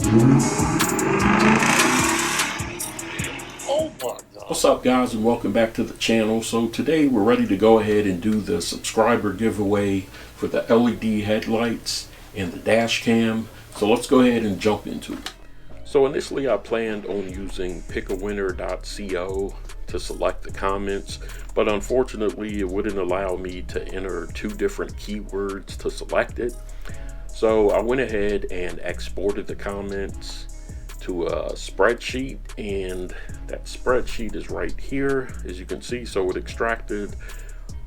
Oh my God. What's up, guys, and welcome back to the channel. So today we're ready to go ahead and do the subscriber giveaway for the LED headlights and the dash cam. So let's go ahead and jump into it. So initially I planned on using pickawinner.co to select the comments, but unfortunately it wouldn't allow me to enter 2 different keywords to select it. So I went ahead and exported the comments to a spreadsheet, and that spreadsheet is right here, as you can see. So it extracted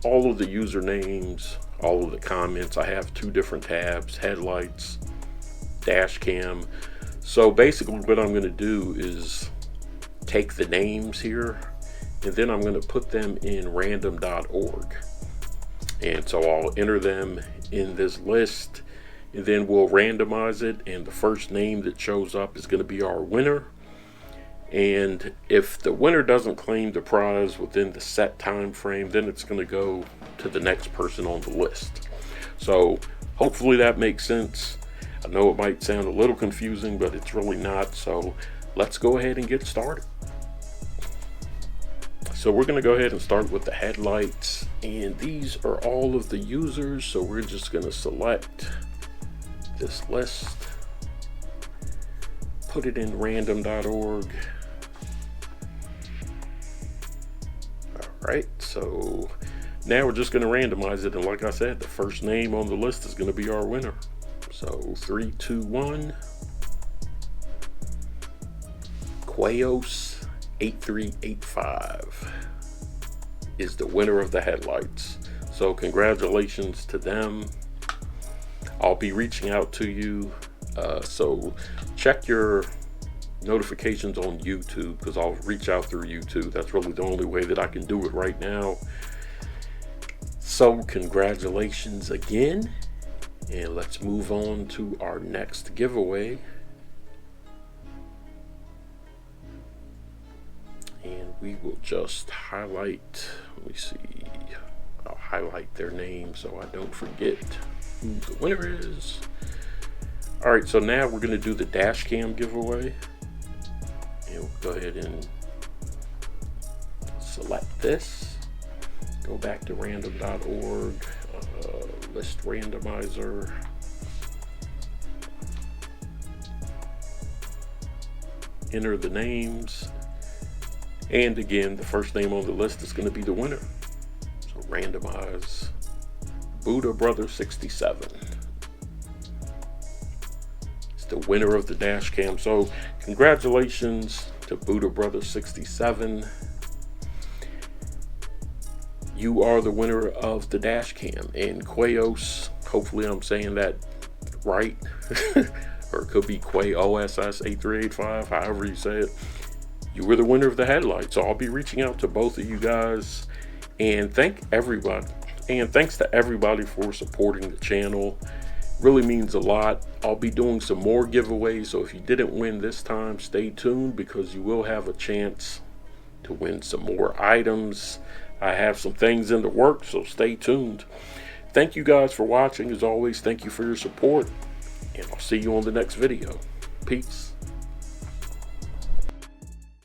all of the usernames, all of the comments. I have 2 different tabs: headlights, dash cam. So basically what I'm going to do is take the names here, and then I'm going to put them in random.org, and so I'll enter them in this list, and then we'll randomize it, and the first name that shows up is going to be our winner. And if the winner doesn't claim the prize within the set time frame, then it's going to go to the next person on the list. So hopefully that makes sense. I know it might sound a little confusing, but it's really not. So let's go ahead and get started. So we're going to go ahead and start with the headlights, and these are all of the users. So we're just going to select this list, put it in random.org. Alright, so now we're just going to randomize it, and like I said, the first name on the list is going to be our winner. So 3, 2, 1. Quayos 8385 is the winner of the headlights. So congratulations to them. I'll be reaching out to you, so check your notifications on YouTube, because I'll reach out through YouTube. That's really the only way that I can do it right now. So congratulations again, and let's move on to our next giveaway. And we will just highlight, let me see, I'll highlight their name so I don't forget who the winner is. All right, so now we're going to do the dash cam giveaway, and we'll go ahead and select this, go back to random.org, list randomizer, enter the names, and again the first name on the list is going to be the winner. So randomize Buddha Brother 67. It's the winner of the dash cam. So congratulations to Buddha Brother 67. You are the winner of the dash cam. And Quayos, hopefully I'm saying that right, or it could be QuayOSS 8385, however you say it. You were the winner of the headlights. So I'll be reaching out to both of you guys, and thanks to everybody for supporting the channel. Really means a lot. I'll be doing some more giveaways, so if you didn't win this time, stay tuned, because you will have a chance to win some more items. I have some things in the works, so stay tuned. Thank you guys for watching. As always, thank you for your support, and I'll see you on the next video. Peace.